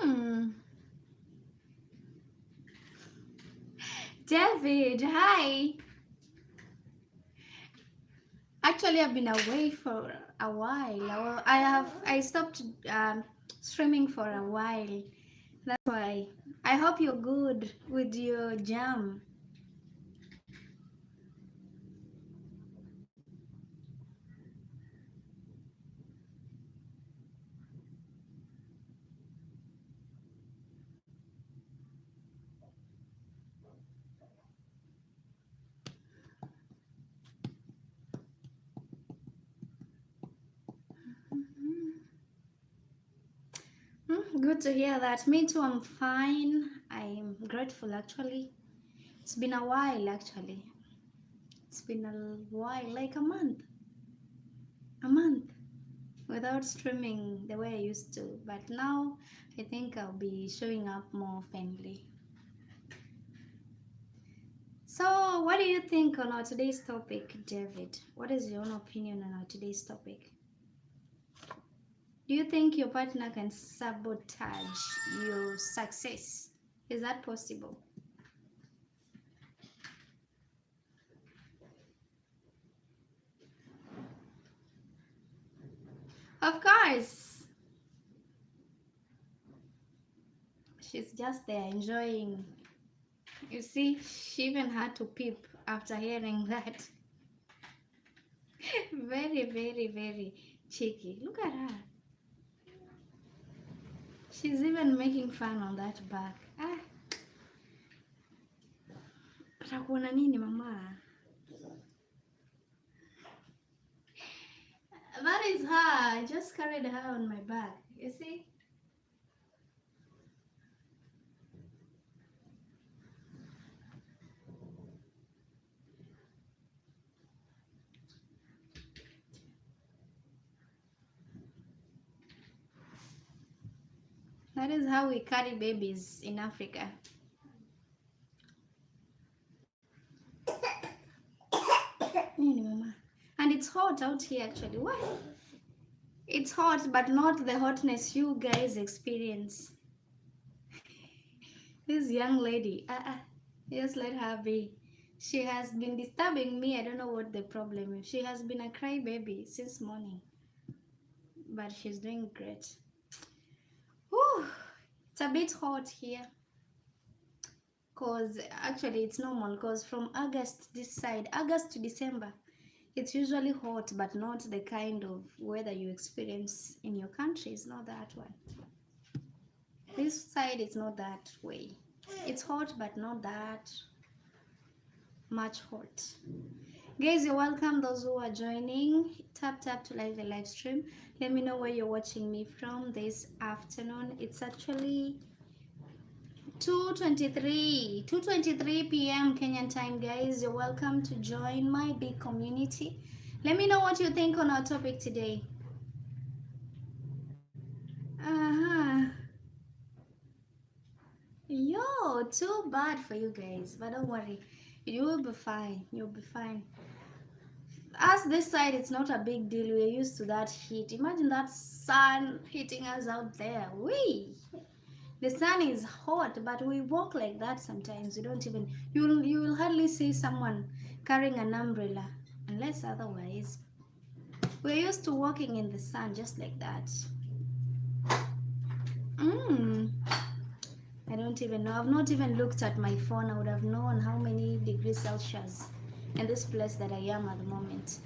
Hmm. David, hi. Actually, I've been away for a while. I stopped streaming for a while. That's why. I hope you're good with your jam. Good to hear that. Me too, I'm fine. I'm grateful actually. It's been a while actually. It's been a while, like a month. A month without streaming the way I used to. But now I think I'll be showing up more oftenly. So, what do you think on our today's topic, David? What is your own opinion on our today's topic? Do you think your partner can sabotage your success? Is that possible? Of course. She's just there enjoying. You see, she even had to peep after hearing that. Very, very, very cheeky. Look at her. She's even making fun on that back. Ah, utakuona nini mama? That is her. I just carried her on my back. You see? That is how we carry babies in Africa. Nini mama? And it's hot out here actually. What? It's hot, but not the hotness you guys experience. This young lady, just let her be. She has been disturbing me. I don't know what the problem is. She has been a crybaby since morning, but she's doing great. Whew, it's a bit hot here. Cause actually it's normal. Cause from August this side, August to December, it's usually hot, but not the kind of weather you experience in your country. It's not that one. This side it's not that way. It's hot, but not that much hot. Guys, you're welcome. Those who are joining, tap to like the live stream. Let me know where you're watching me from this afternoon. It's actually 2:23 p.m. Kenyan time, guys. You're welcome to join my big community. Let me know what you think on our topic today. Yo, know, too bad for you guys, but don't worry, you will be fine. You'll be fine. Us this side, it's not a big deal. We're used to that heat. Imagine that sun hitting us out there. The sun is hot, but we walk like that sometimes. You don't even you will hardly see someone carrying an umbrella, unless otherwise. We're used to walking in the sun just like that. I don't even know. I've not even looked at my phone. I would have known how many degrees Celsius in this place that I am at the moment.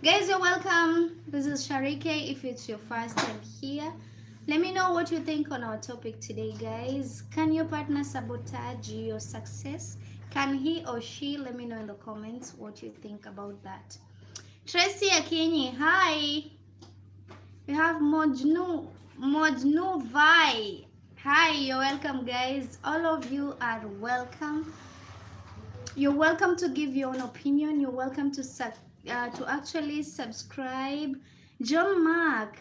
Guys, you're welcome. This is Sharike. If it's your first time here, let me know what you think on our topic today, guys. Can your partner sabotage your success? Can he or she? Let me know in the comments what you think about that. Tracy Akinyi, hi. We have Mojnu Vai. Hi, you're welcome, guys. All of you are welcome. You're welcome to give your own opinion. You're welcome to actually subscribe. John Mark,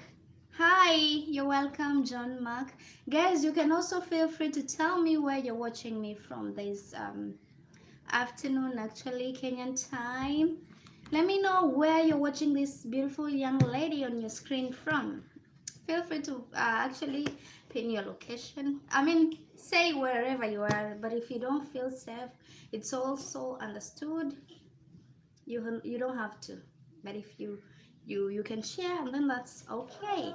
hi, you're welcome, John Mark. Guys, you can also feel free to tell me where you're watching me from this afternoon, actually, Kenyan time. Let me know where you're watching this beautiful young lady on your screen from. Feel free to actually pin your location. I mean, say wherever you are, but if you don't feel safe, it's also understood. You don't have to, but if you can share, and then that's okay.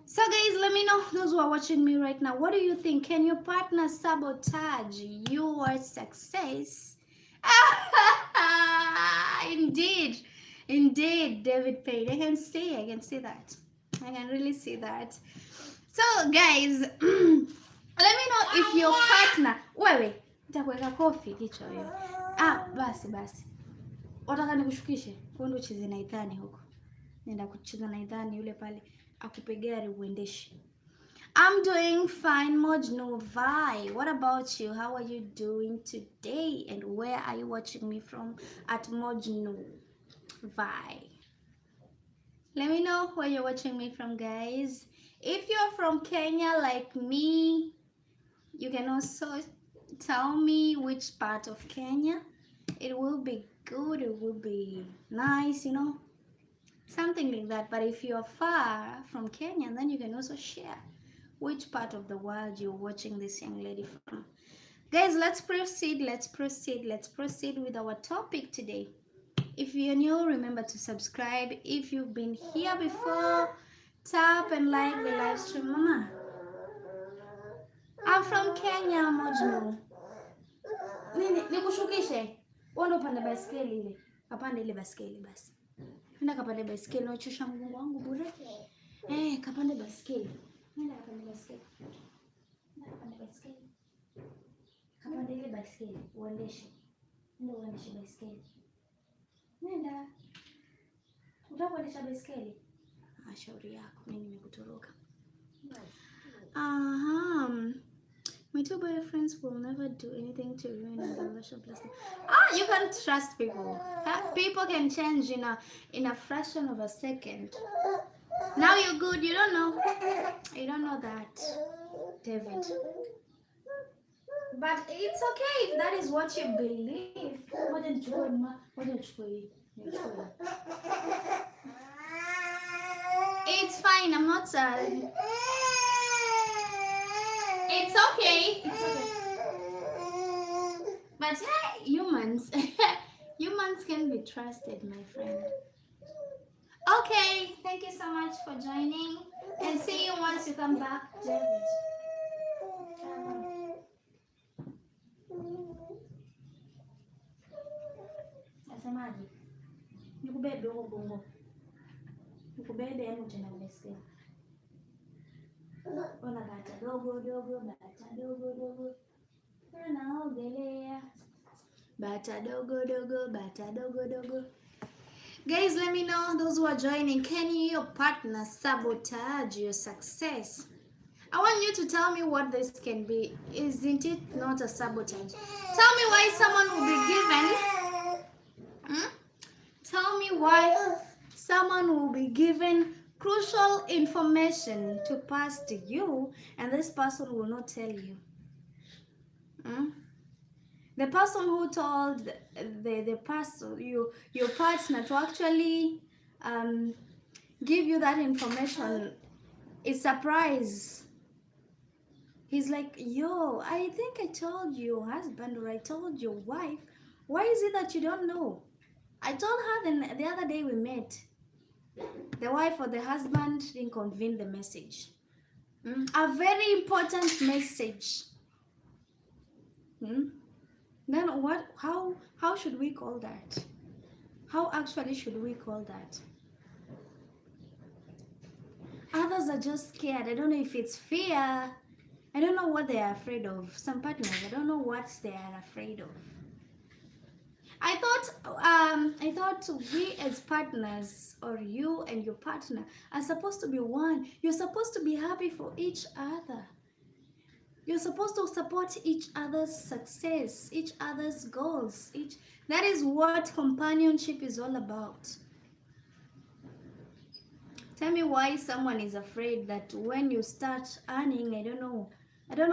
So guys, let me know, those who are watching me right now, what do you think? Can your partner sabotage your success? Indeed, David Payne. I can see that. I can really see that. So guys, let me know if your partner, wewe nitakuweka kofi kichwa hiyo. Basi wataka nikushukishe uende ucheze na idhani huko. Nenda kucheza na idhani yule pale akupe gari uendeshe. I'm doing fine, Mojno Vai. What about you? How are you doing today? And where are you watching me from at Mojno Vai? Let me know where you're watching me from, guys. If you're from Kenya like me, you can also tell me which part of Kenya. It will be good, it will be nice, you know, something like that. But if you're far from Kenya, then you can also share which part of the world you're watching this young lady from. Guys, let's proceed with our topic today. If you're new, remember to subscribe. If you've been here before, tap and like the live stream. Mama, I'm from Kenya, Mojno. Nikushukishe. Uende upande baiskeli ile. Kapande ile baiskeli basi. Nenda kapande baiskeli, unachosha mgongo wangu bure. Kapande baiskeli. Nenda kapande baiskeli. Kapande ile baiskeli, uendeshe. Nenda uendeshe baiskeli. Nenda. Utakuendesha baiskeli? Shauri yako, mimi nimekutoroka. My two boyfriends will never do anything to ruin a relationship. You can trust people. People can change in a fraction of a second. Now you're good. You don't know. You don't know that, David. But it's okay if that is what you believe. It's fine. I'm not sad. It's okay. But hey, humans can be trusted, my friend. Okay, thank you so much for joining, and see you once you come back, David. Nasemaje? Nikubebe huko bongo. Nikubebe yani utenda umesikia. Ona bata dogo. Naogelea. Bata dogo. Guys, let me know, those who are joining, can your partner sabotage your success? I want you to tell me what this can be. Isn't it not a sabotage? Tell me why someone will be given. Tell me why someone will be given crucial information to pass to you, and this person will not tell you. Mm? The person who told the person, your partner, to actually give you that information is surprised. He's like, yo, I think I told your husband or I told your wife. Why is it that you don't know? I told her the other day we met. The wife or the husband didn't convey the message. A very important message. Then what? How should we call that? How actually should we call that? Others are just scared. I don't know if it's fear. I don't know what they are afraid of. Some partners, I don't know what they are afraid of. I thought we as partners, or you and your partner, are supposed to be one. You're supposed to be happy for each other. You're supposed to support each other's success, each other's goals. That is what companionship is all about. Tell me why someone is afraid that when you start earning, I don't know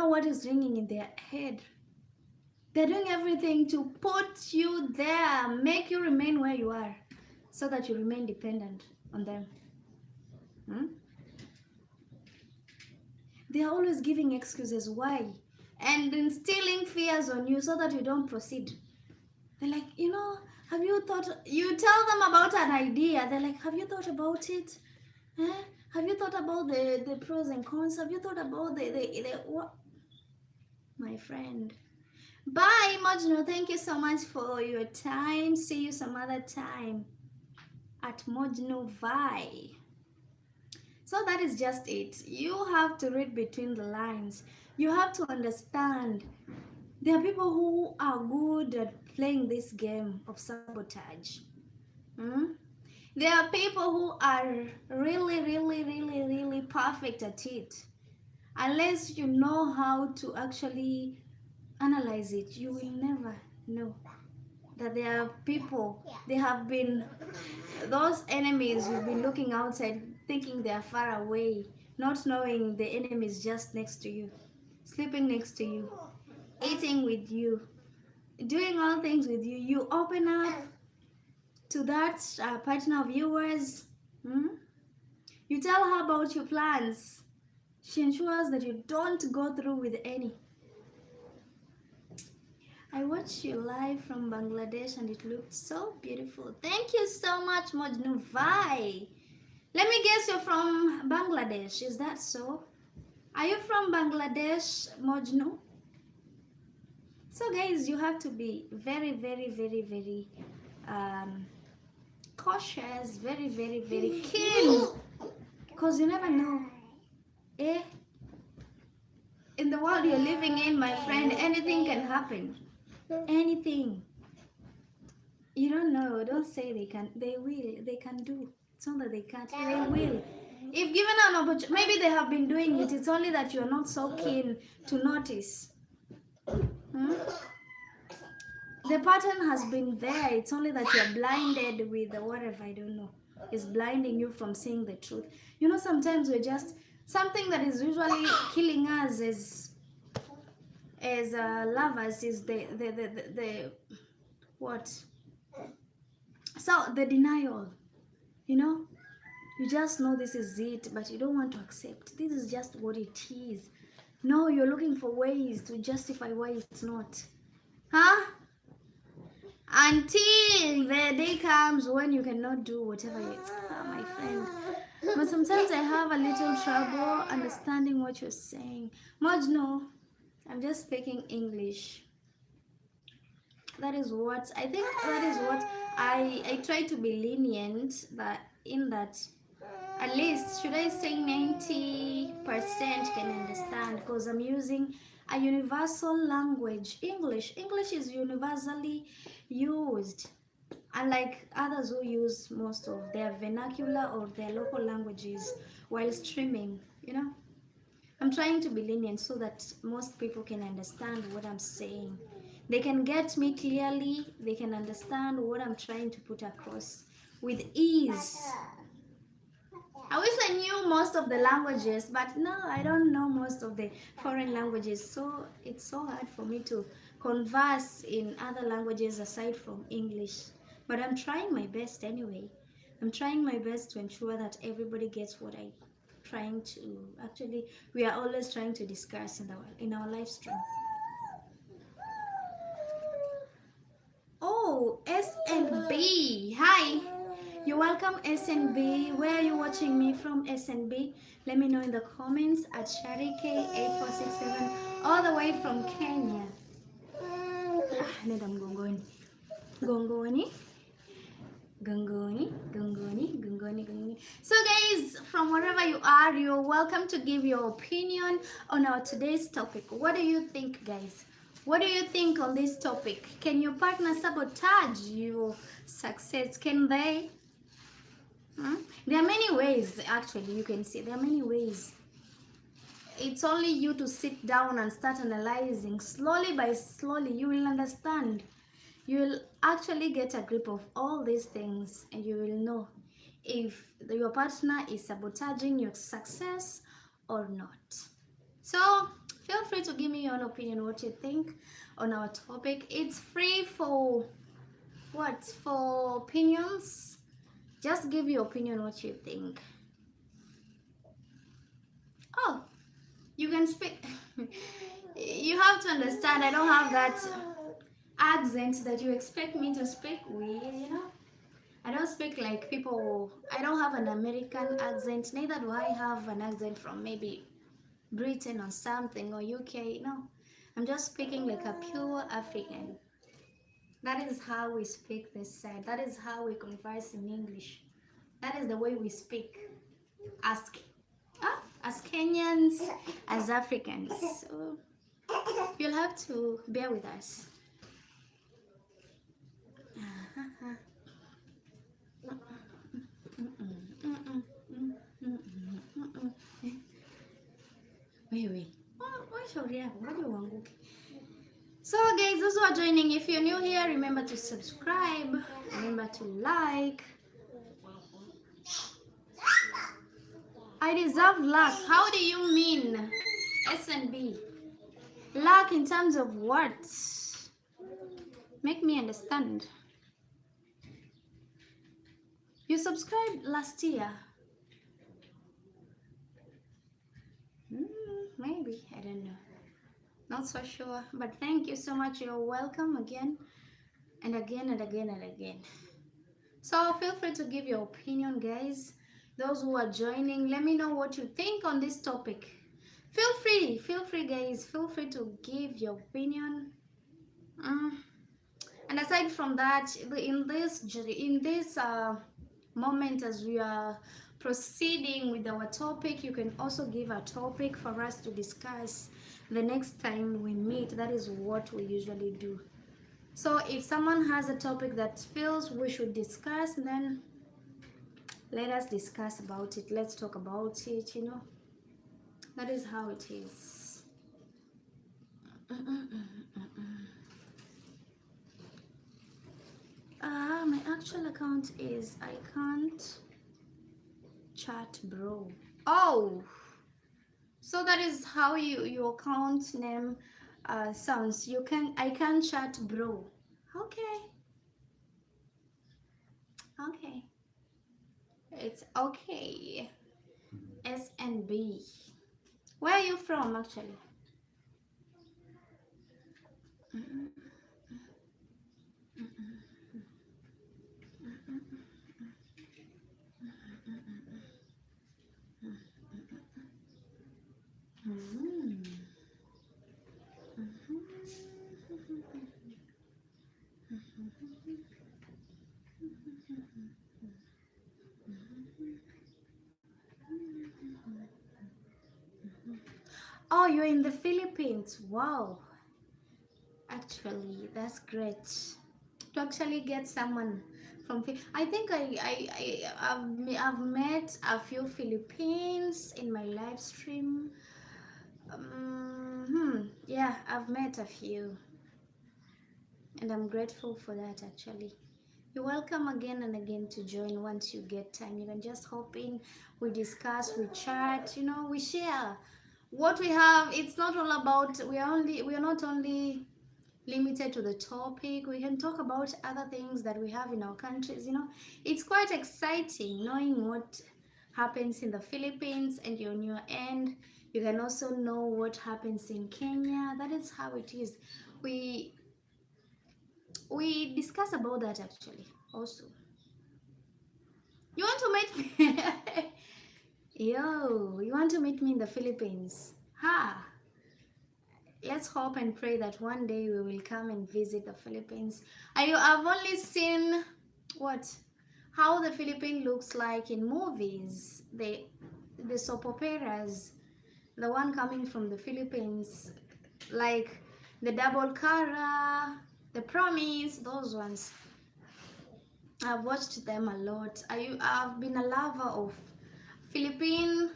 what is ringing in their head. They're doing everything to put you there, make you remain where you are, so that you remain dependent on them. They are always giving excuses why, and instilling fears on you so that you don't proceed. They're like, have you thought? You tell them about an idea. They're like, have you thought about it? Have you thought about the pros and cons? Have you thought about the what? My friend. Bye, Mojno. Thank you so much for your time. See you some other time at Mojno Vai. So that is just it. You have to read between the lines. You have to understand there are people who are good at playing this game of sabotage. There are people who are really, really, really, really perfect at it. Unless you know how to actually analyze it, you will never know that there are people, they have been those enemies you've been looking outside thinking they are far away, not knowing the enemy is just next to you, sleeping next to you, eating with you, doing all things with you. You open up to that partner of yours. You tell her about your plans. She ensures that you don't go through with any. I watched you live from Bangladesh and it looked so beautiful. Thank you so much, Mojnu Vai. Let me guess, you're from Bangladesh. Is that so? Are you from Bangladesh, Mojnu? So guys, you have to be very, very, very, very cautious, very, very, very keen, because you never know. In the world you're living in, my friend, anything can happen. Anything. You don't know. Don't say they can. They will. They can do. It's not that they can't. They will. If given an opportunity, maybe they have been doing it. It's only that you're not so keen to notice. The pattern has been there. It's only that you're blinded with whatever, I don't know. It's blinding you from seeing the truth. Sometimes we're just something that is usually killing us as lovers is the what? So the denial. You just know this is it, but you don't want to accept. This is just what it is. No, you're looking for ways to justify why it's not. Until the day comes when you cannot do whatever you my friend. But sometimes I have a little trouble understanding what you're saying. Mojno, I'm just speaking English. That is what I think. That is what I try to be lenient, that in that at least, should I say 90% can understand, because I'm using a universal language. English is universally used, unlike others who use most of their vernacular or their local languages while streaming. I'm trying to be lenient so that most people can understand what I'm saying. They can get me clearly. They can understand what I'm trying to put across with ease. I wish I knew most of the languages, but no, I don't know most of the foreign languages. So it's so hard for me to converse in other languages aside from English. But I'm trying my best anyway. I'm trying my best to ensure that everybody gets what I trying to actually we are always trying to discuss in our live stream. Oh, SNB. Hi. You're welcome, SNB. Where are you watching me from, SNB? Let me know in the comments at Sharike8467, all the way from Kenya. Nenda mgongoni. Gongoni. Gongoni, gongoni, gongoni, gongoni. So guys, from wherever you are, you're welcome to give your opinion on our today's topic. What do you think, guys? What do you think on this topic? Can your partner sabotage your success? Can they? There are many ways, actually, you can see. There are many ways. It's only you to sit down and start analyzing. Slowly by slowly, you will understand. You will actually get a grip of all these things, and you will know if your partner is sabotaging your success or not. So feel free to give me your own opinion, what you think on our topic. It's free for what? For opinions. Just give your opinion, what you think. Oh, you can speak. You have to understand, I don't have that accent that you expect me to speak with, you know. I don't speak like people. I don't have an American accent, neither do I have an accent from maybe Britain or something or UK. No, I'm just speaking like a pure African. That is how we speak this side. That is how we converse in English. That is the way we speak as as Kenyans, as Africans. So you'll have to bear with us. Wewe. Shauri yako, ngoja uanguke. So guys, those who are joining, if you're new here, remember to subscribe, remember to like. I deserve luck. How do you mean, SNB? Luck in terms of what? Make me understand. You subscribed last year. Maybe, I don't know. Not so sure, but thank you so much. You're welcome again and again and again and again. So feel free to give your opinion, guys. Those who are joining, let me know what you think on this topic. Feel free, guys. Feel free to give your opinion. And aside from that, in this moment, as we are proceeding with our topic, you can also give a topic for us to discuss the next time we meet. That is what we usually do. So if someone has a topic that feels we should discuss, then let us discuss about it. Let's talk about it, you know. That is how it is. My actual account is I can't chat bro. Oh, so that is how your account name sounds. I can chat bro. Okay. It's okay. SNB. Where are you from actually? Oh, you're in the Philippines. Wow. Actually, that's great. To actually get someone from I think I've met a few Philippines in my live stream. Yeah, I've met a few, and I'm grateful for that actually. You're welcome again and again to join once you get time. You can just hop in, we discuss, we chat, we share what we have. It's not all about, we are not only limited to the topic. We can talk about other things that we have in our countries. It's quite exciting knowing what happens in the Philippines, and on your end you can also know what happens in Kenya. That is how it is. We discuss about that actually also. You want to meet me? Yo, you want to meet me in the Philippines? Ha! Let's hope and pray that one day we will come and visit the Philippines. I've only seen what how the Philippines looks like in movies. The soap operas, the one coming from the Philippines, like the Double Cara, the Promise, those ones. I've watched them a lot. I've been a lover of Philippine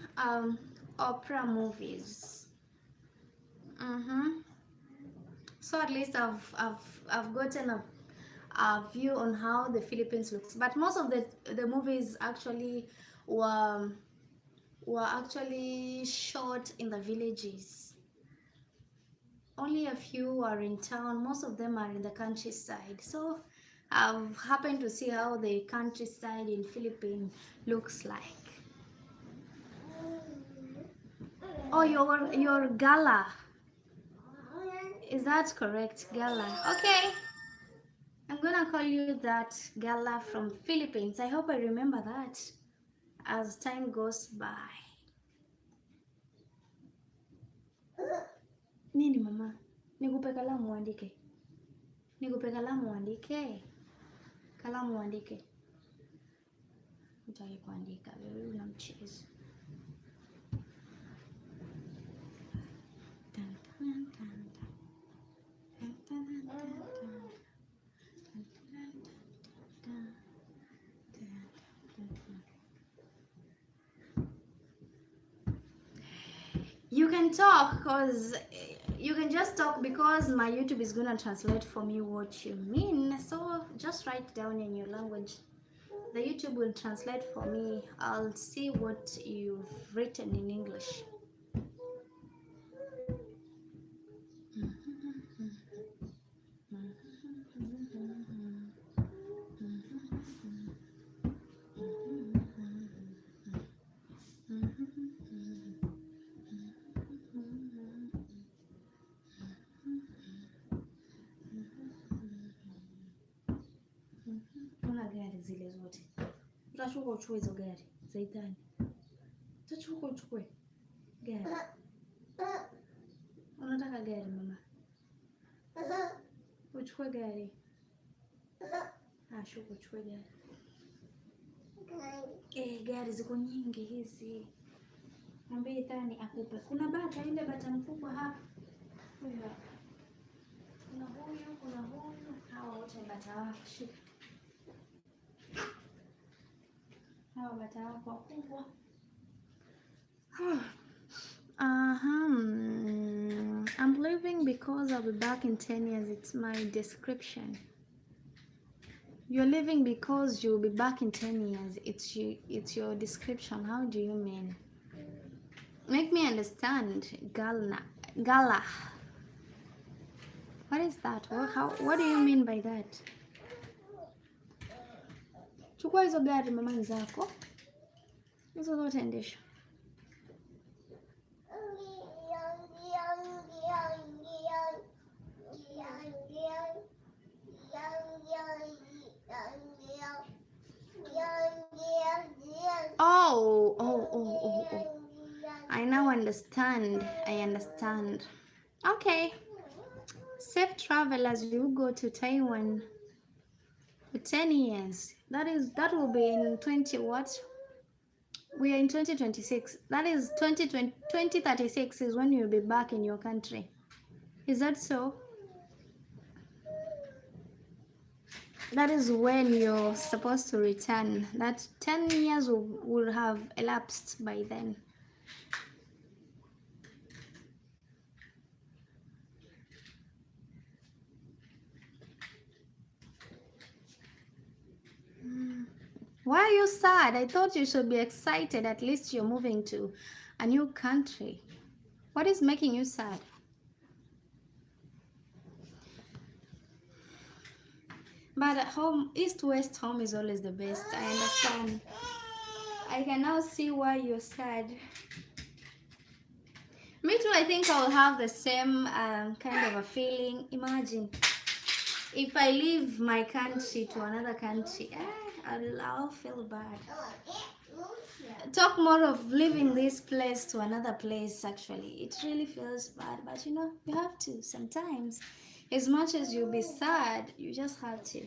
opera movies. So at least I've gotten a view on how the Philippines looks. But most of the movies actually were actually shot in the villages. Only a few are in town. Most of them are in the countryside. So I've happened to see how the countryside in Philippines looks like. Oh, your gala. Is that correct? Gala. Okay. I'm gonna call you that gala from Philippines. I hope I remember that as time goes by. Nini mama? Nikupe kalamu uandike. Nikupe kalamu uandike. Kalamu uandike. Utaki kuandika, wewe una mchezo. You can talk because you can just talk because my YouTube is gonna translate for me what you mean. So just write down in your language. The YouTube will translate for me. I'll see what you've written in English. Una gari zile zote. Utashuka uchukue hizo gari. Zaitani. Utashuka uchukue gari. Unataka gari mama? Uchukue gari. Shuka uchukue gari. Gari ziko nyingi hizi. Mwambie Thani akupe. Kuna bata, ile bata mkubwa hapa. Huyu hapa. Kuna huyu. Hawa wote bata wako. Shika. Hawa bata wako wakubwa. I'm leaving because I'll be back in 10 years. It's my description. You're leaving because you'll be back in 10 years. It's your description. How do you mean? Make me understand. Gala. What is that? What do you mean by that? Chukua hizo gari mama zako. Hizo zote endesha. Oh. I now understand. I understand. Okay. Safe travel as you go to Taiwan for 10 years. That will be in 20 what? We are in 2026. That is 2036 is when you'll be back in your country. Is that so? That is when you're supposed to return. That 10 years will have elapsed by then. Why are you sad? I thought you should be excited. At least you're moving to a new country. What is making you sad? But at home, east-west home is always the best. I understand. I can now see why you're sad. Me too, I think I'll have the same kind of a feeling. Imagine if I leave my country to another country, I'll feel bad. Talk more of leaving this place to another place, actually. It really feels bad, but you know, you have to sometimes. As much as you'll be sad, you just have to.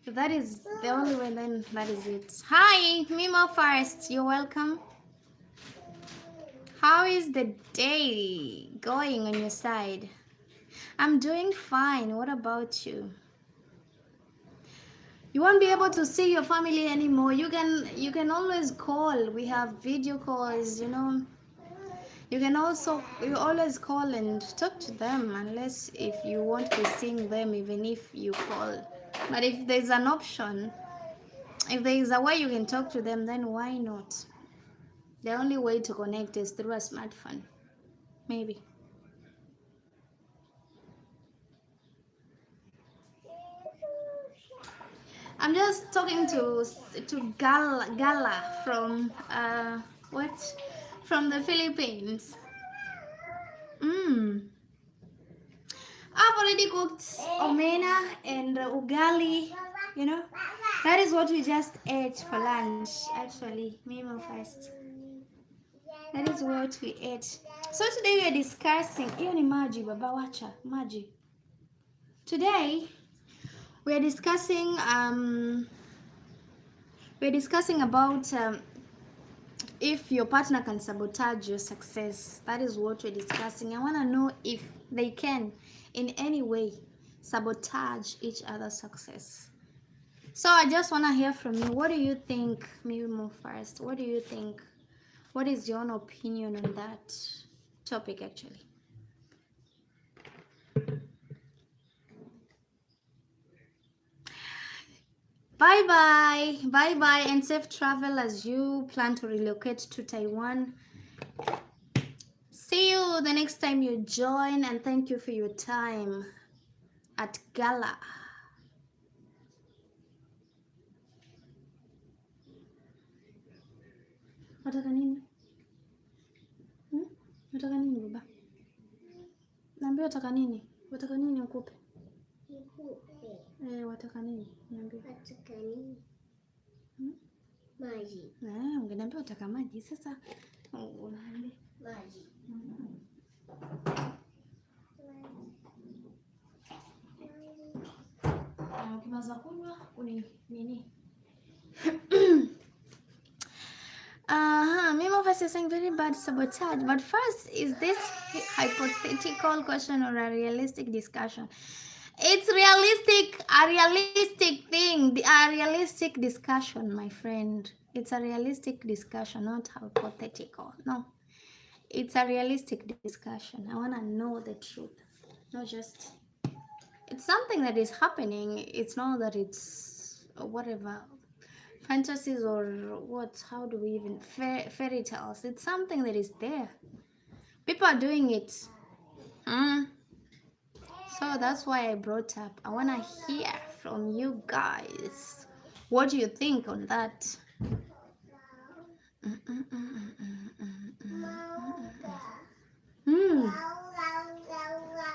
If that is the only way, then that is it. Hi, Mimo first. You're welcome. How is the day going on your side? I'm doing fine. What about you? You won't be able to see your family anymore. You can always call. We have video calls, you know. You always call and talk to them, unless if you want to see them, even if you call. But if there's an option, if there is a way you can talk to them, then why not? The only way to connect is through a smartphone, maybe. I'm just talking to Gala from what? From the Philippines. Mm. I've already cooked omena and ugali. You know, that is what we just ate for lunch. Actually, Mimo first. That is what we ate. So today we are discussing. Hiyo ni maji, baba, wacha maji. Today we are discussing about if your partner can sabotage your success. That is what we're discussing. I want to know if they can in any way sabotage each other's success. So I just want to hear from you. What do you think? Maybe move first. What do you think? What is your own opinion on that topic, actually? Bye bye and safe travel as you plan to relocate to Taiwan. See you the next time you join, and thank you for your time at Gala. Wataka nini? Wataka nini baba? Naambia wataka nini? Wataka nini ukupe? Wataka nini? Niambie. Wataka nini? Maji. Ungeniambia wataka maji sasa. Unaambia maji. Ukimaza kunywa nini? Mimo of us is saying very bad sabotage. But first, is this hypothetical question or a realistic discussion? It's realistic, a realistic thing, a realistic discussion, my friend. It's a realistic discussion, not hypothetical. No, it's a realistic discussion. I want to know the truth, not just. It's something that is happening. It's not that it's whatever fantasies or what. How do we even fairy tales? It's something that is there. People are doing it. So that's why I brought up. I want to hear from you guys. What do you think on that?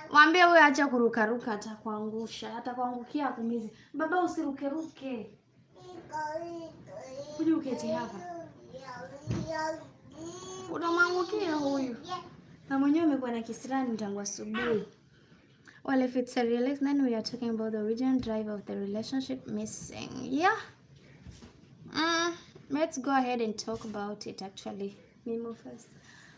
Mwambie wewe acha kurukaruka, atakuangusha, atakuangukia kumizi. Baba usirukeruke. Kuja uketi hapa. Unamwangukia huyu. Na mwenyewe umekuwa na kisirani tangu asubuhi. Well, if it's a realistic, then we are talking about the original drive of the relationship missing. Yeah. Let's go ahead and talk about it, actually. Mimo first.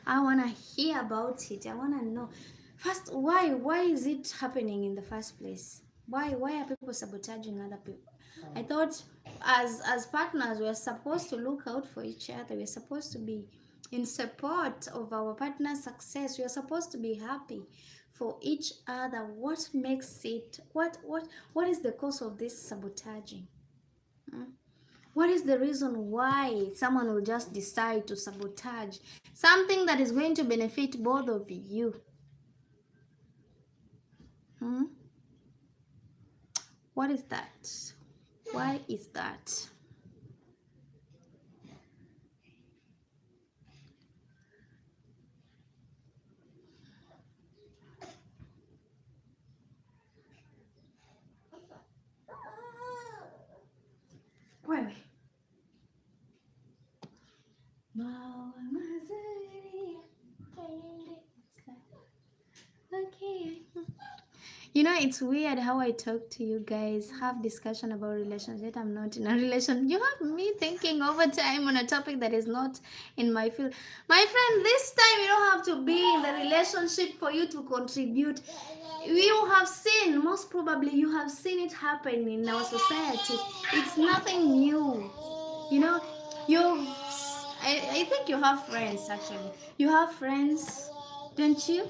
I want to hear about it. I want to know. First, why is it happening in the first place? Why are people sabotaging other people? I thought as partners, we are supposed to look out for each other. We are supposed to be in support of our partner's success. We are supposed to be happy for each other. What makes it? What is the cause of this sabotaging? What is the reason why someone will just decide to sabotage something that is going to benefit both of you? Hmm? What is that? Why is that? Wait. Okay. You know, it's weird how I talk to you guys, have discussion about relationship. I'm not in a relation. You have me thinking over time on a topic that is not in my field. My friend, this time you don't have to be in the relationship for you to contribute. You have seen, most probably you have seen it happen in our society. It's nothing new. You know, you've I think you have friends actually. You have friends, don't you?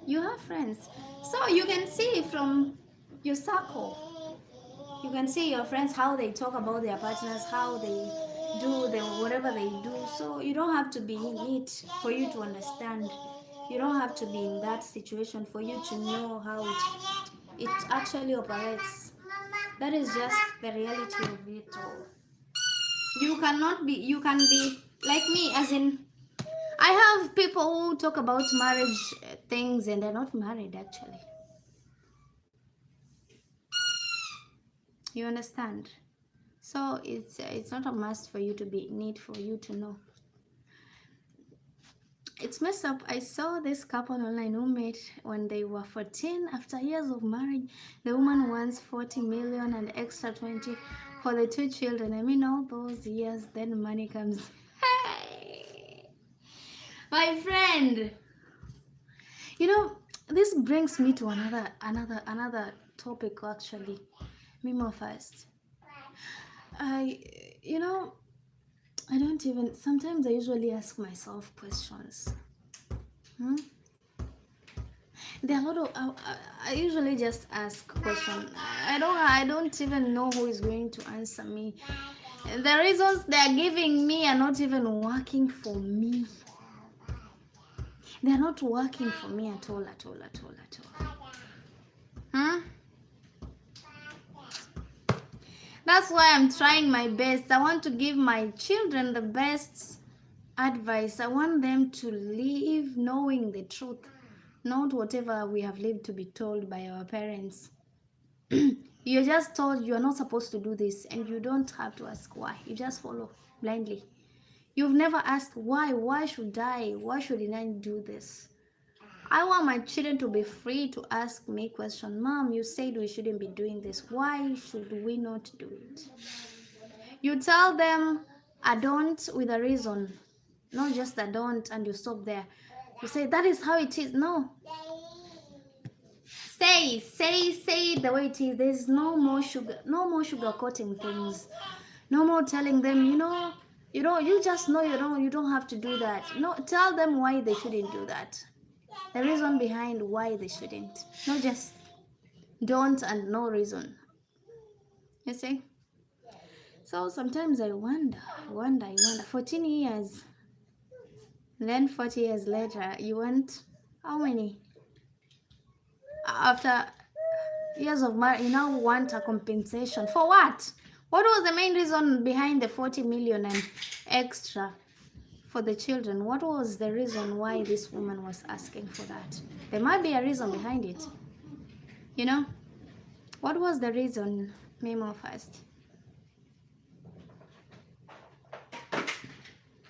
You have friends. So you can see from your circle. You can see your friends how they talk about their partners, how they do the whatever they do. So you don't have to be in it for you to understand. You don't have to be in that situation for you to know how it actually operates. That is just the reality of it all. You cannot be, you can be like me, as in I have people who talk about marriage things and they're not married actually. You understand? So it's not a must for you to be need for you to know. It's messed up. I saw this couple online who met when they were 14. After years of marriage, the woman wants 40 million and extra 20 for the two children. I mean, all those years, then money comes. Hey, my friend. You know, this brings me to another topic actually. Memo first. I, you know, I don't even. Sometimes I usually ask myself questions. Hmm? There are a lot of. I usually just ask questions. I don't even know who is going to answer me. The reasons they are giving me are not even working for me. They are not working for me at all, at all, at all, at all. Hmm? That's why I'm trying my best. I want to give my children the best advice. I want them to live knowing the truth, not whatever we have lived to be told by our parents. You're just told you're not supposed to do this, and you don't have to ask why. You just follow blindly. You've never asked why. Why should I? Why should I do this? I want my children to be free to ask me questions. Mom, you said we shouldn't be doing this. Why should we not do it? You tell them I don't with a reason, not just I don't, and you stop there. You say that is how it is. No, say it the way it is. There's no more sugar, no more sugarcoating things, no more telling them, you just know you don't have to do that. No, tell them why they shouldn't do that. The reason behind why they shouldn't. Not just don't and no reason. You see? So sometimes I wonder. 14 years, then 40 years later, you want how many? After years of marriage, you now want a compensation. For what? What was the main reason behind the 40 million and extra for the children? What was the reason why this woman was asking for that? There might be a reason behind it. You know? What was the reason? Memo first.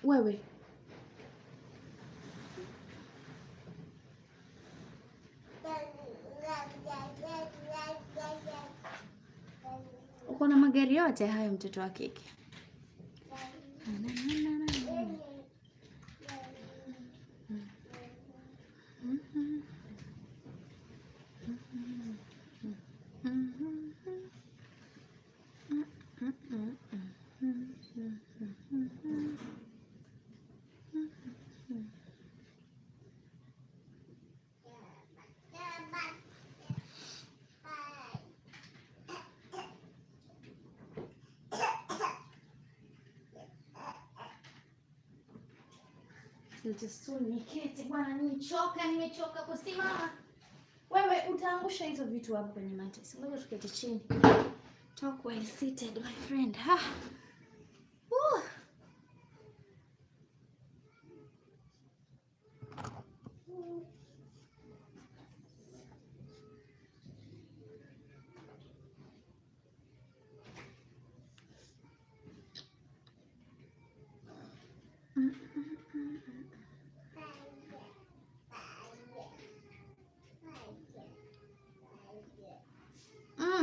Wewe. Uko na magari yote hayo mtoto wa kike. Niketi bwana, nimechoka kusimama. Wewe utaangusha hizo vitu hapo kwenye mattress. Ngoja tuketi chini. Talk while seated, my friend.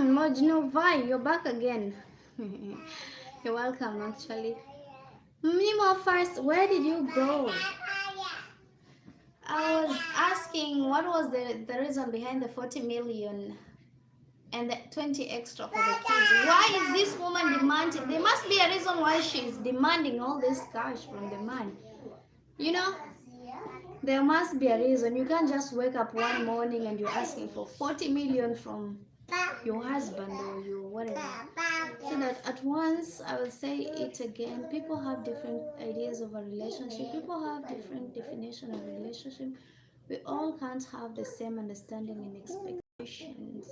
Mojnovai, you're back again. You're welcome, actually. Mimo, first, where did you go? I was asking what was the reason behind the 40 million and the 20 extra for the kids. Why is this woman demanding? There must be a reason why she's demanding all this cash from the man. You know, there must be a reason. You can't just wake up one morning and you're asking for 40 million from your husband or your whatever. So that at once, I will say it again, people have different ideas of a relationship. People have different definition of relationship. We all can't have the same understanding and expectations.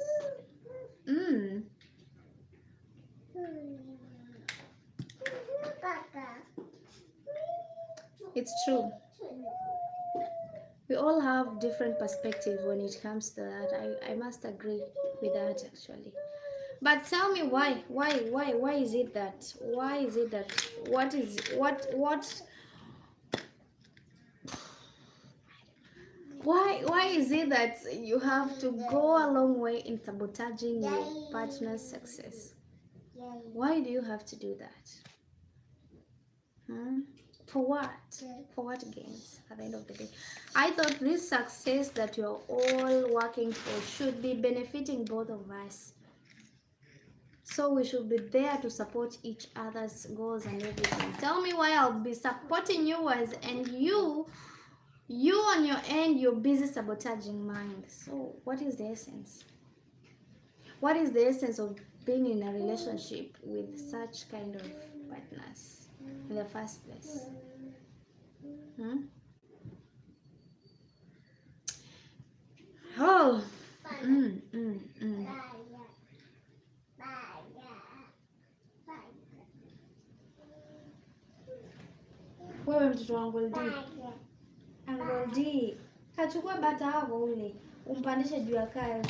It's true. We all have different perspectives when it comes to that. I must agree with that, actually. But tell me why is it that what why is it that you have to go a long way in sabotaging your partner's success? Why do you have to do that? For what? For what gains at the end of the day? I thought this success that you're all working for should be benefiting both of us. So we should be there to support each other's goals and everything. Tell me why I'll be supporting yours and you on your end, you're busy sabotaging mine. So what is the essence? What is the essence of being in a relationship with such kind of partners in the first place? Oh. Wewe mtoto wangu Angoldi, kachukua bata wako ule, umpandishe juu akae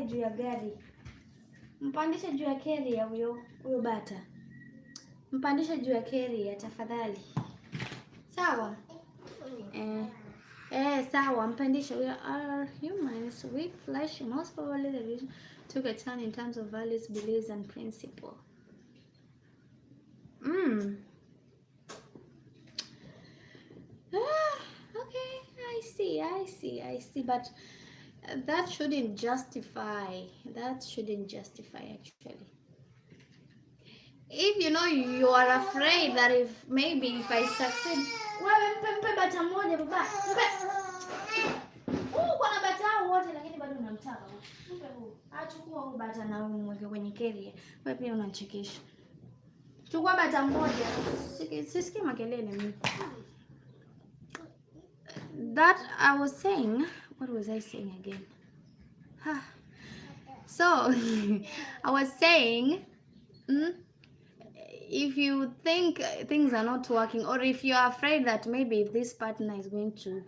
juu ya gari. Mpandishe juu ya carrier huyo bata. Mpandishe juu ya carrier tafadhali. Sawa? Sawa, mpandishe. We are humans, weak flesh, most probably the vision took a turn in terms of values, beliefs and principle. Okay, I see, but that shouldn't justify actually. If you know you are afraid that if I succeed, mpe bata moja baba. Kuna bata wote lakini bado unamtaka. Mpe huu. Achukua huu bata na umweke kwenye carrier. Wewe pia unachekesha. Chukua bata moja. Sisikie makelele mimi. That I was saying, what was I saying again? So, I was saying, if you think things are not working, or if you are afraid that maybe if this partner is going to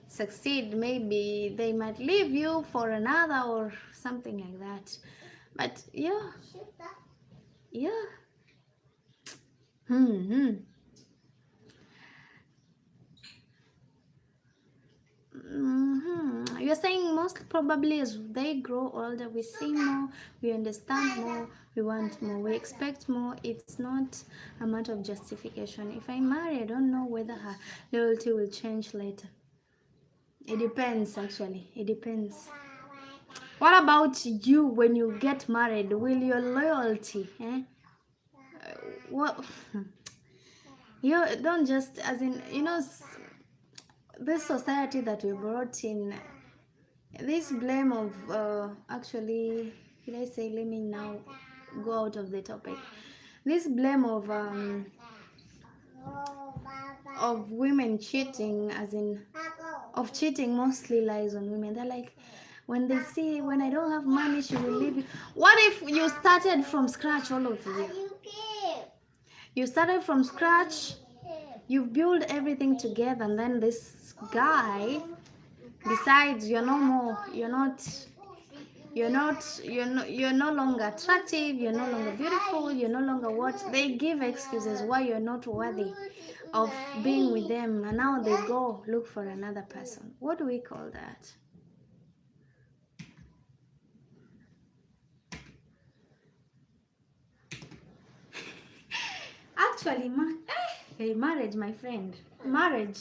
succeed, maybe they might leave you for another or something like that. But yeah. You're saying most probably as they grow older, we see more, we understand more, we want more, we expect more. It's not a matter of justification. If I marry, I don't know whether her loyalty will change later. It depends, actually. It depends. What about you when you get married? Will your loyalty, what? You don't just, as in, this society that we brought in, this blame of actually, did I say, let me now go out of the topic. This blame of of women cheating, as in of cheating, mostly lies on women. They're like, when they see, when I don't have money, she will leave you. What if you started from scratch, all of you? You started from scratch, you've built everything together, and then this guy decides you're no more, you're no longer attractive, you're no longer beautiful, you're no longer what they give excuses why you're not worthy of being with them, and now they go look for another person. What do we call that? Actually, hey, marriage, my friend, marriage,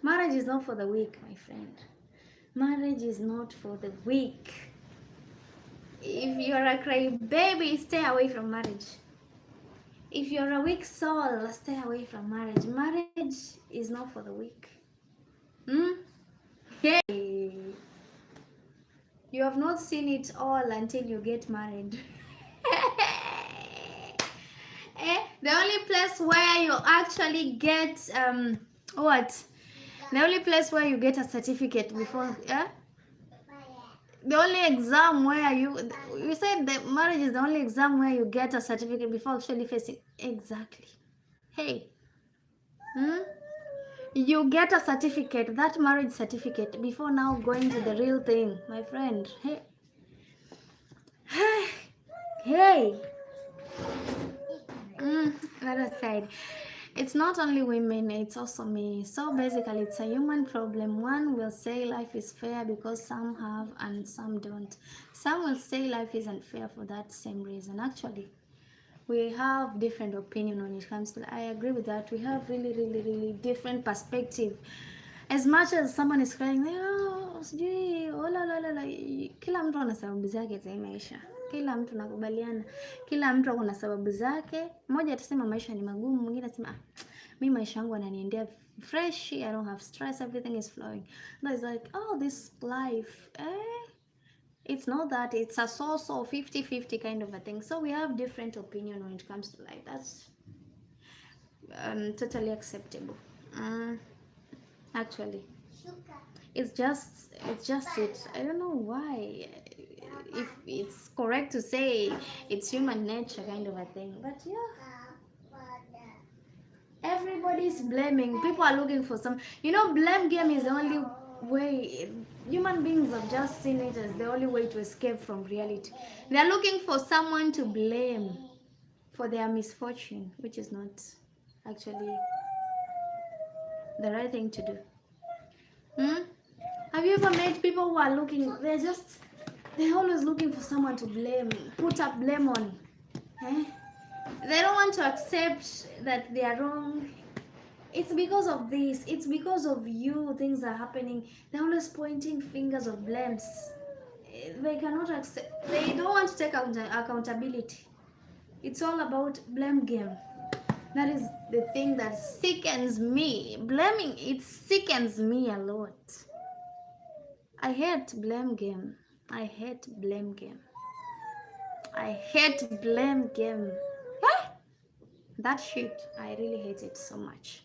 marriage is not for the weak, my friend. Marriage is not for the weak. If you're a crybaby, stay away from marriage. If you're a weak soul, stay away from marriage. Marriage is not for the weak. Hey, you have not seen it all until you get married. The only place where you actually get what? The only place where you get a certificate before, yeah? The only exam where you said that marriage is the only exam where you get a certificate before actually facing. Exactly. Hey, you get a certificate, that marriage certificate, before now going to the real thing, my friend. Hey, hey. That aside, it's not only women, it's also me. So basically, it's a human problem. One will say life is fair because some have and some don't. Some will say life isn't fair for that same reason. Actually, we have different opinion when it comes to, I agree with that. We have really different perspective. As much as someone is crying, oh, sijui, oh, la, kila mtu ana sababu zake za maisha. Kila mtu nakubaliana, kila mtu ana sababu zake. Mmoja atasema maisha ni magumu, mwingine atasema mimi maisha yangu yananiendea fresh, I don't have stress, everything is flowing. And it's like, oh, this life, it's not that, it's a so 50-50 kind of a thing. So we have different opinion when it comes to life. That's totally acceptable. Actually, it's just it. I don't know why, if it's correct to say it's human nature kind of a thing, but yeah, everybody's blaming. People are looking for some, blame game is the only way. Human beings have just seen it as the only way to escape from reality. They're looking for someone to blame for their misfortune, which is not actually the right thing to do. Have you ever met people who are looking, they're always looking for someone to blame, put up blame on. They don't want to accept that they are wrong. It's because of this, it's because of you, things are happening. They're always pointing fingers of blames. They cannot accept, they don't want to take accountability. It's all about blame game. That is the thing that sickens me. Blaming, it sickens me a lot. I hate blame game. I hate blame game. I hate blame game. That shit, I really hate it so much.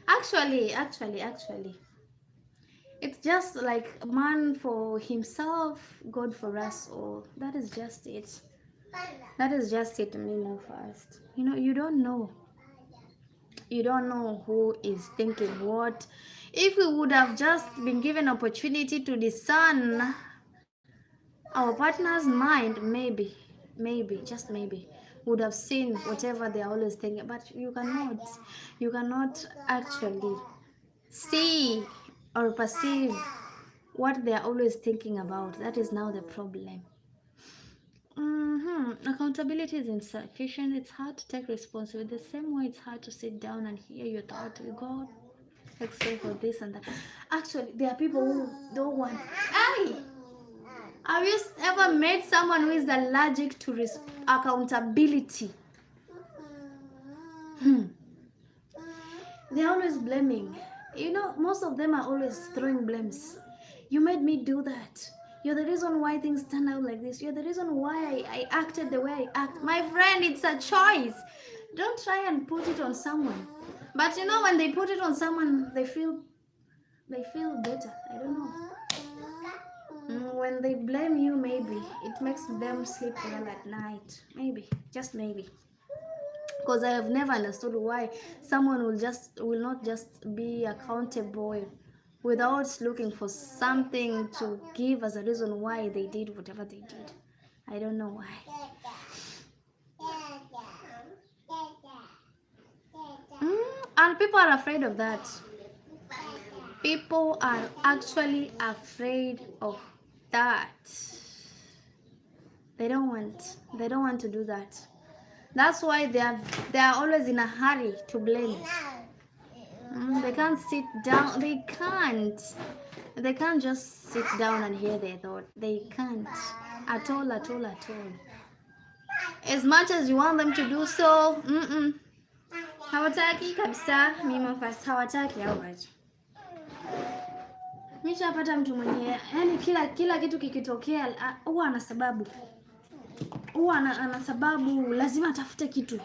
Actually, it's just like man for himself, God for us all. That is just it. That is just it, me first. You don't know. You don't know who is thinking what. If we would have just been given opportunity to discern our partner's mind, maybe, just maybe, would have seen whatever they're always thinking. But you cannot actually see or perceive what they're always thinking about. That is now the problem. Accountability is insufficient. It's hard to take responsibility. The same way it's hard to sit down and hear your thoughts. You go explain for this and that. Actually, there are people who don't want. Have you ever met someone who is allergic to accountability? They're always blaming. You know, most of them are always throwing blames. You made me do that. You're the reason why things turned out like this. You're the reason why I acted the way I act. My friend, it's a choice. Don't try and put it on someone. But you know, when they put it on someone, they feel better. I don't know. When they blame you, maybe it makes them sleep well at night. Maybe, just maybe. Because I have never understood why someone will not just be accountable without looking for something to give as a reason why they did whatever they did. I don't know why. And people are afraid of that. People are actually afraid of that. They don't want to do that. That's why they are always in a hurry to blame. They can't sit down. They can't just sit down and hear their thought. They can't at all, at all, at all. As much as you want them to do so, hawataki kabisa. Mimi first hawataki hao watu. Nishapata mtu mwenye yani kila kitu kikitokea huwa ana sababu. Huwa ana sababu, lazima atafute kitu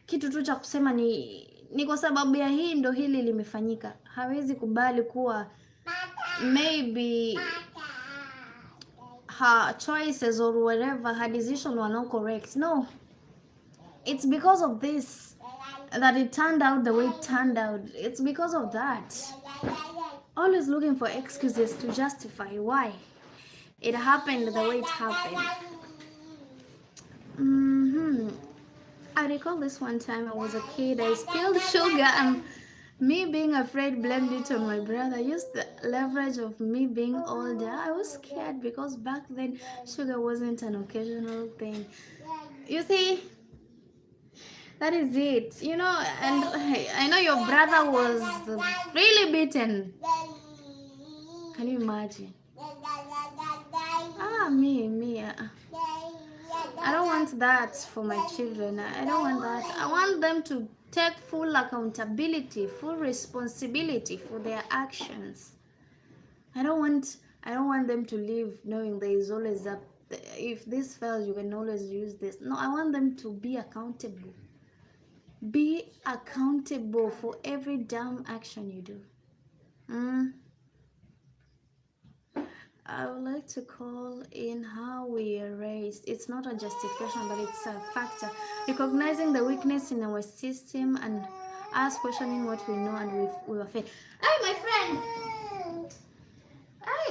tu cha kusema ni kwa sababu ya hii ndo hili limefanyika. Hawezi kubali kuwa maybe her choices or whatever, her decision were not correct. No, it's because of this that it turned out the way it turned out. It's because of that. Always looking for excuses to justify why it happened the way it happened. I recall this one time I was a kid. I spilled sugar and me being afraid blamed it on my brother. I used the leverage of me being older. I was scared because back then sugar wasn't an occasional thing. You see, that is it. You know, and I know your brother was really beaten. Can you imagine? Me. I don't want that for my children. I don't want that. I want them to take full accountability, full responsibility for their actions. I don't want them to live knowing there is always a, if this fails you can always use this. No, I want them to be accountable. Be accountable for every damn action you do. I would like to call in how we are raised. It's not a justification, but it's a factor. Recognizing the weakness in our system and us questioning what we know and we were failed. Hey,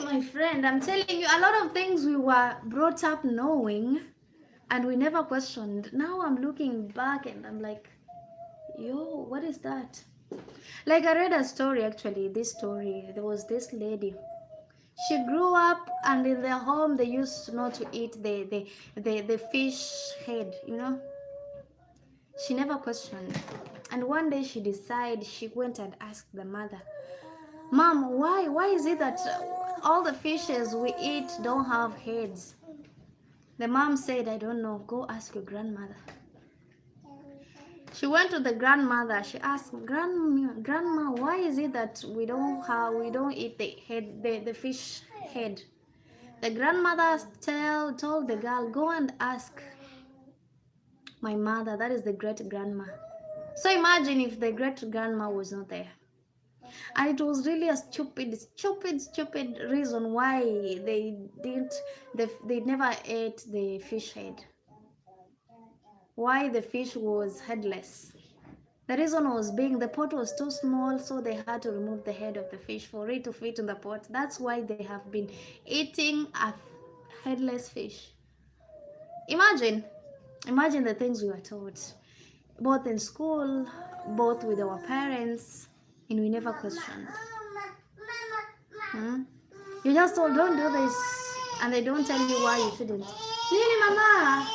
my friend, I'm telling you, a lot of things we were brought up knowing and we never questioned. Now I'm looking back and I'm like, yo, what is that? Like I read a story actually, this story. There was this lady. She grew up and in their home they used not to eat the fish head, you know. She never questioned. And one day she decided, she went and asked the mother, Mom, why is it that all the fishes we eat don't have heads? The mom said, I don't know, go ask your grandmother. She went to the grandmother. She asked, Grandma, why is it that we don't eat the fish head? The grandmother told the girl, go and ask my mother. That is the great grandma. So imagine if the great grandma was not there. And it was really a stupid reason why they never ate the fish head. Why the fish was headless. The reason was being the pot was too small, so they had to remove the head of the fish for it to fit in the pot. That's why they have been eating a headless fish. Imagine the things we were taught, both in school, both with our parents, and we never questioned. You just told, don't do this, and they don't tell you why you shouldn't. Nini, mama?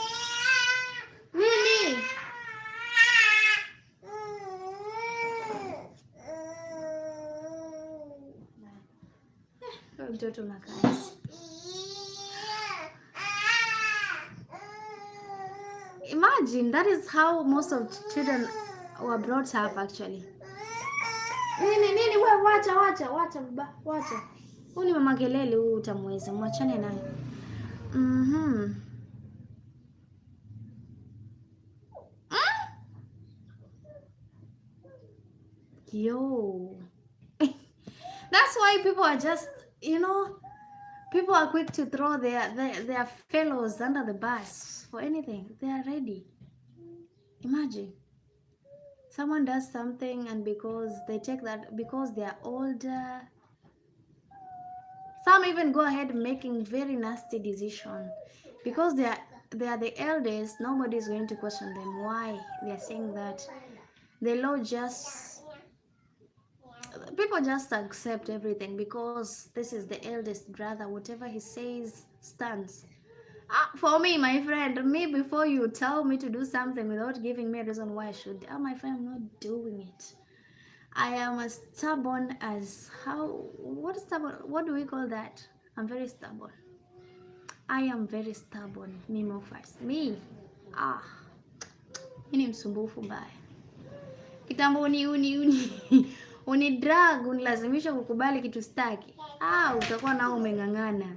Nini? Mtoto na kazi. Imagine, that is how most of children were brought up actually. Nini wewe, wacha baba, wacha. Huyu ni mama kelele huyu, utamweza, mwachane naye. Yo. That's why people are just, people are quick to throw their fellows under the bus for anything. They are ready. Imagine. Someone does something, and because they take that, because they are older, some even go ahead making very nasty decision. Because they are the eldest, nobody is going to question them why they are saying that. The law just, people just accept everything because this is the eldest brother. Whatever he says stands. For me, my friend, before you tell me to do something without giving me a reason why I should, my friend, I'm not doing it. I am as stubborn as what stubborn? What do we call that? I'm very stubborn. I am very stubborn. Mimi first. Me. Mimi msumbufu mbaya. Kitambo uni drag, unilazimisha kukubali kitu staki. Utakuwa nao umeng'ang'ana.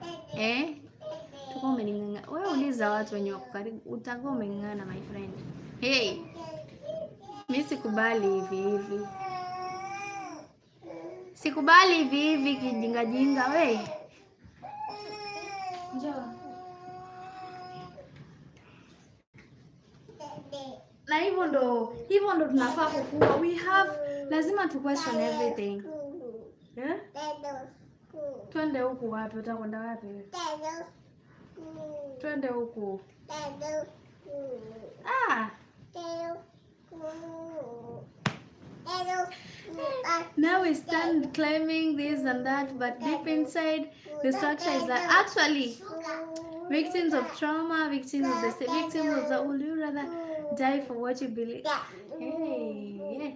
Utakuwa umening'ang'ana. Wewe uliza watu wenye wako karibu, utakuwa umeng'ang'ana my friend. Hey. Mimi sikubali hivi. Sikubali hivi kijinga we. Njoo. Na hivyo ndo tunafaa kukua. Lazima tu question everything. Twende huku wapi? Utakwenda wapi? Twende huku. Now we stand claiming this and that, but deep inside the structure is like actually victims of trauma, victims of the would you rather die for what you believe? Hey,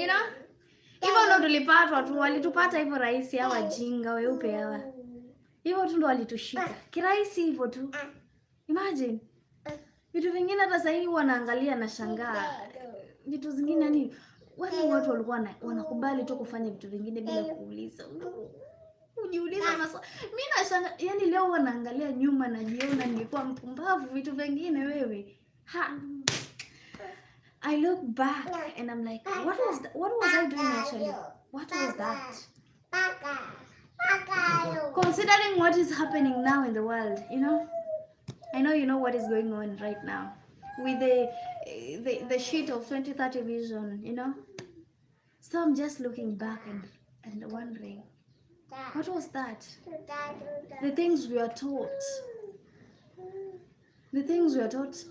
yeah. Hivyo ndo tulipatwa tu, walitupata hivyo rahisi hawa wajinga weupe hawa. Hivyo tu ndo walitushika. Kirahisi hivyo tu. Imagine. Vitu vingine hata sasa hivi wanaangalia na shangaa. Vitu zingine yani watu walikuwa wanakubali tu kufanya vitu vingine bila kuuliza. Ujiuliza maswali. Mimi nashangaa, yani leo wanaangalia nyuma na jiona nilikuwa mpumbavu vitu vingine wewe. I look back and I'm like, what was I doing actually? What was that? Considering what is happening now in the world, I know you know what is going on right now with the sheet of 2030 vision, So I'm just looking back and wondering, what was that? The things we are taught. The things we are taught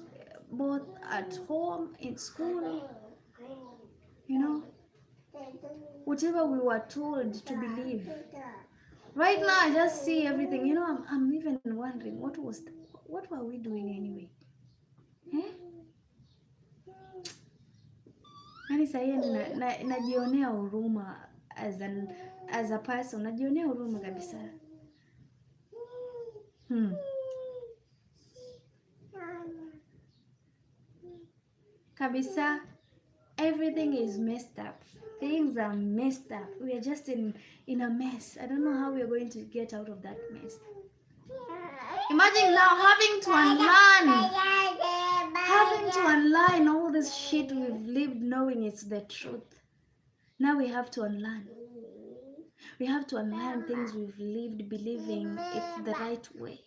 both at home, in school, whatever we were told to believe. Right now, I just see everything. I'm even wondering, what were we doing anyway? Yani sahi najionea huruma as a person, najionea huruma kabisa. Kabisa, everything is messed up. Things are messed up. We are just in a mess. I don't know how we are going to get out of that mess. Imagine now having to unlearn all this shit we've lived knowing it's the truth. Now we have to unlearn. We have to unlearn things we've lived believing it's the right way.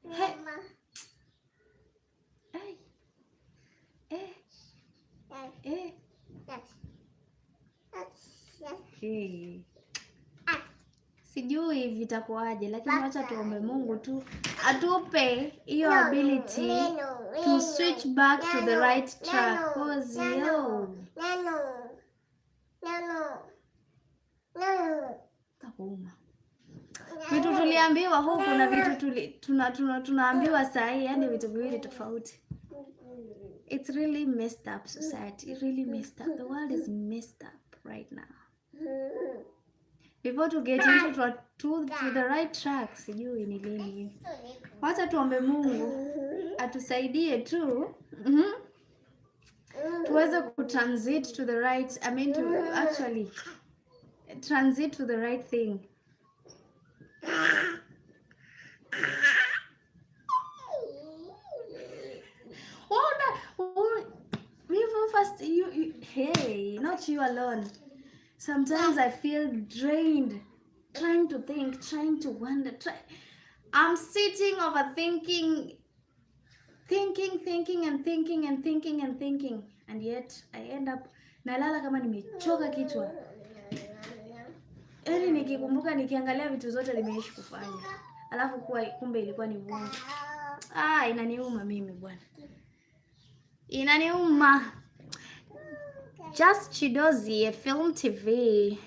Hey. Hey. Sijui vitakuwaje, lakini wacha tuombe Mungu tu atupe hiyo ability to switch back to the right track. Cause vitu tuliambiwa huku na vitu tunaambiwa saa hii, yani vitu viwili tofauti. It's really messed up society. It really messed up. The world is messed up right now. Before to get into to the right track, sijui ni lini. Wacha tuombe Mungu atusaidie tu. tuweze kutransit to the right, I mean to actually transit to the right thing. First, you, hey, not you alone. Sometimes I feel drained, trying to think, trying to wonder. I'm sitting overthinking, thinking and yet I end up nalala kama nimechoka kichwa. Yaani nikikumbuka, nikiangalia vitu zote nimeishi kufanya, alafu kumbe ilikuwa ni uongo. Inaniuma mimi bwana, inaniuma. Just Chidozi, a film TV.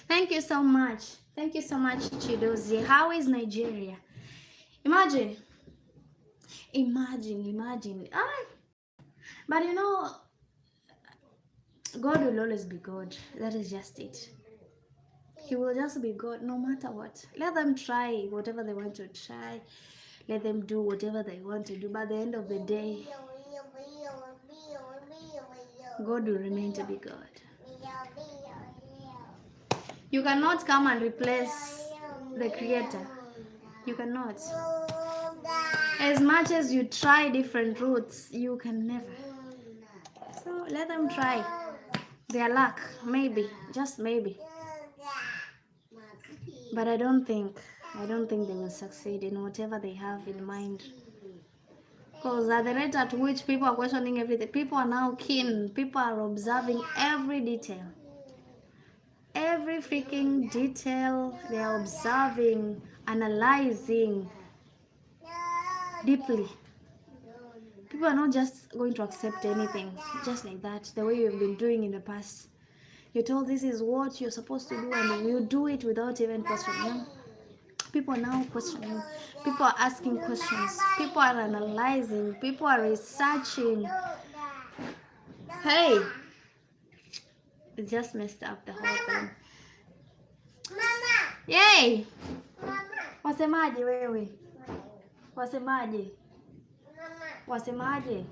Thank you so much. Thank you so much, Chidozi. How is Nigeria? Imagine. But you know, God will always be God. That is just it. He will just be God no matter what. Let them try whatever they want to try. Let them do whatever they want to do. But at the end of the day, God will remain to be God. You cannot come and replace the Creator. You cannot. As much as you try different routes, you can never. So let them try their luck, maybe, just maybe. But I don't think they will succeed in whatever they have in mind. Because at the rate at which people are questioning everything, people are now keen. People are observing every detail. Every freaking detail they are observing, analyzing deeply. People are not just going to accept anything just like that, the way you've been doing in the past. You're told this is what you're supposed to do and you do it without even questioning. People are now questioning. People are asking questions. People are analyzing. People are researching. Hey, it just messed up the whole thing. Mama. Yay! Mama. Wasemaje wewe? Wasemaje? Mama. Wasemaje?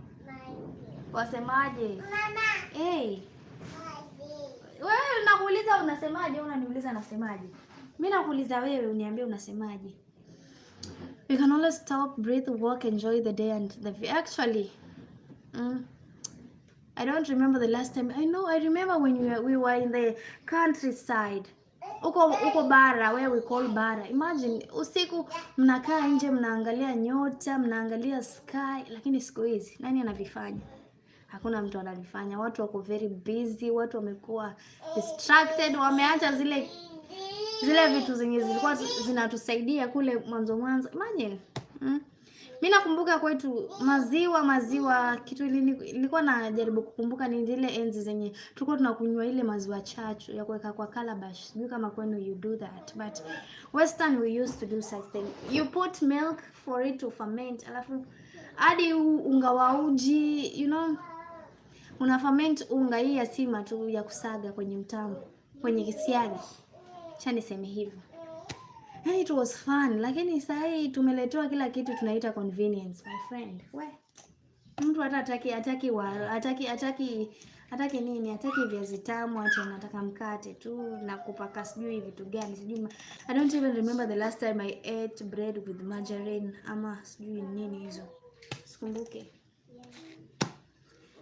Wasemaje? Mama. Hey. Wewe nakuuliza unasemaje, unaniuliza nasemaje? Mimi nakuuliza wewe uniambie unasemaje. You can always stop, breathe, walk, enjoy the day and the actually. I don't remember the last time. I remember when we were in the countryside. Uko bara, where we call bara. Imagine usiku mnakaa nje mnaangalia nyota, mnaangalia sky, lakini siku hizi nani anavifanya? Hakuna mtu anavifanya. Watu wako very busy, watu wamekuwa distracted, wameacha zile vitu zenye zilikuwa zinatusaidia kule mwanzo. Imagine. Mimi nakumbuka kwetu maziwa kitu nilikuwa najaribu kukumbuka ni zile enzi zenye tulikuwa tunakunywa ile maziwa chachu ya kuweka kwa calabash. Sijui kama kwenu you do that, but Western we used to do such thing. You put milk for it to ferment, alafu hadi unga wa uji, una ferment unga hii ya sima tu ya kusaga kwenye mtambo, kwenye kisiagi. Acha niseme hivyo. And it was fun, lakini sasa hii tumeletewa kila kitu tunaita convenience, my friend. Mtu hata hataki nini, hataki viazi tamu, hata anataka mkate tu na kupaka sijui vitu gani, sijui. I don't even remember the last time I ate bread with margarine ama sijui nini hizo. Sikumbuke.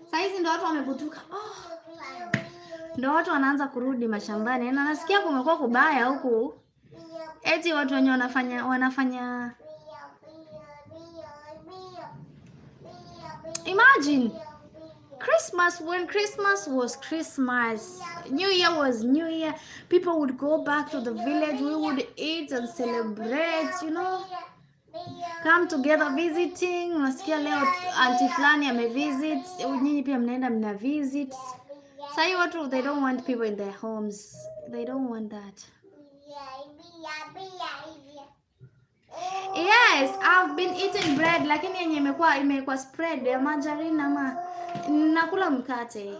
Sasa hizi ndio watu wamebutuka. Ndio watu wanaanza kurudi mashambani. Na nasikia kumekuwa kubaya huku. Eti watu wenye wanafanya imagine Christmas, when Christmas was Christmas, New Year was New Year, people would go back to the village, we would eat and celebrate, come together visiting. Unasikia leo auntie fulani amevisit, nyinyi pia mnaenda mna visit. Sasa watu, they don't want people in their homes. They don't want that. Yes, I've been eating bread, lakini yenye imekuwa spread ya margarine ama nakula mkate,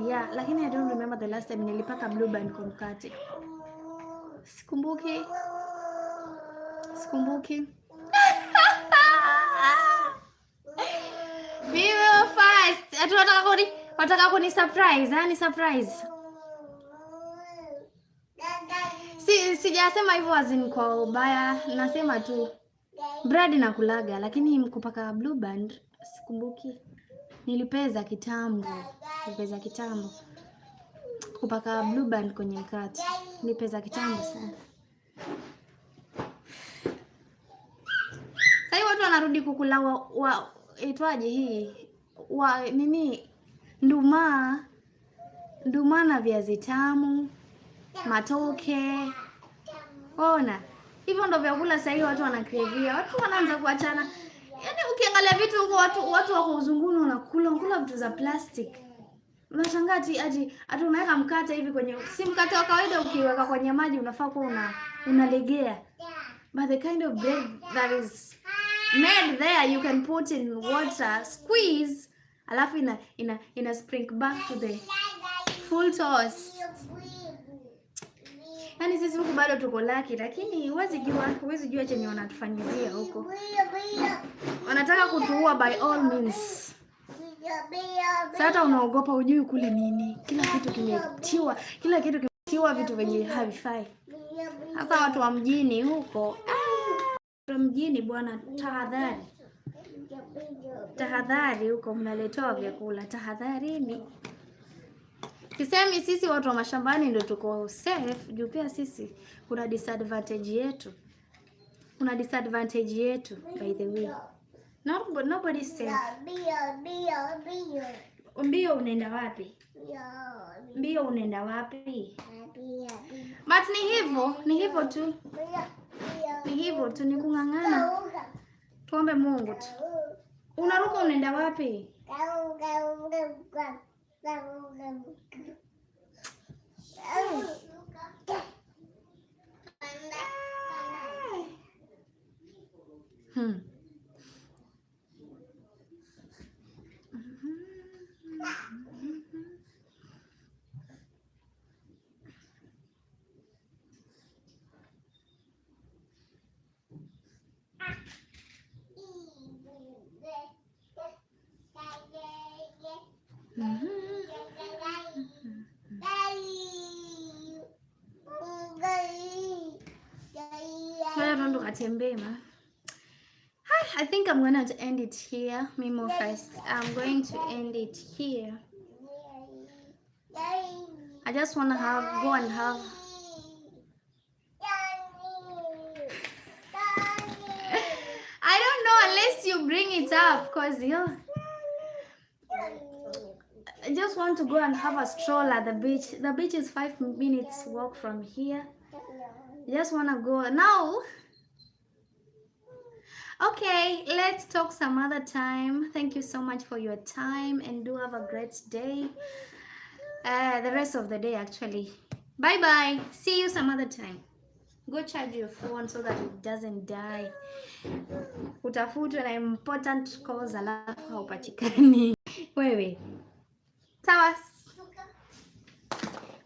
yeah, lakini I don't remember the last time nilipaka blue band kwa mkate. Sikumbuki. We will find ati wataka kuni surprise, ni surprise. Sijasema hivyo azin kwa ubaya, nasema tu bread nakulaga, lakini kupaka blue band sikumbuki. Nilipeza kitambo. Kupaka blue band kwenye mkate. Nilipeza kitambo sana. Sasa watu wanarudi kukula itwaje hii? Nini? Nduma na viazi tamu, matoke. Ona. Hivyo ndio vyakula sasa hivi watu wanakrevia. Watu wanaanza kuachana. Yaani ukiangalia vitu huko watu wako uzunguni wanakula vitu za plastic. Unashangaa ati unaweka mkate hivi kwenye, si mkate wa kawaida ukiweka kwenye maji unafaa kuwa unalegea. But the kind of bread that is made there, you can put in water, squeeze, alafu ina sprinkle back to the full toast. Yaani sisi huku bado tuko lucky, lakini huwezi jua chenye wanatufanyizia huko. Wanataka kutuua by all means. Sasa unaogopa ujui kule nini. Kila kitu kimetiwa vitu venye havifai. Sasa watu wa mjini huko, mjini bwana, tahadhari huko mnaletoa vyakula, tahadharini. Kisemi sisi watu wa mashambani ndio tuko safe, juu pia sisi kuna disadvantage yetu by the way. Nobody safe. Mbio unaenda wapi? But ni hivyo tu, ni kung'ang'ana. Tuombe Mungu tu. Unaruka unaenda wapi? I think I'm going to end it here. Mimo first. I'm going to end it here. I just want to go and have. I don't know unless you bring it up, cause I just want to go and have a stroll at the beach. The beach is 5 minutes walk from here. I just want to go now. Okay, let's talk some other time. Thank you so much for your time and do have a great day. The rest of the day actually. Bye bye. See you some other time. Go charge your phone so that it doesn't die. Utafutwe na important calls alafu haupatikani. Wewe. Sawa.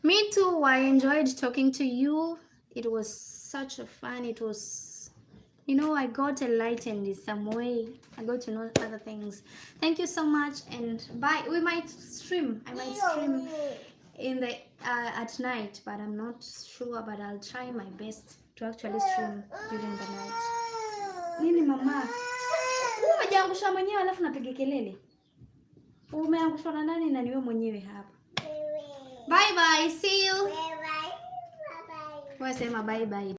Me too, I enjoyed talking to you. It was such a fun. It was, I got enlightened in some way. I got to know other things. Thank you so much, and bye. We might stream. I might stream in the at night, but I'm not sure. But I'll try my best to actually stream during the night. Nini mama? Umejiangusha mwenyewe alafu napiga kelele. Umeangushwa na nani na niwe mwenyewe hapa? Bye bye. See you. Bye bye. Wewe sema bye bye.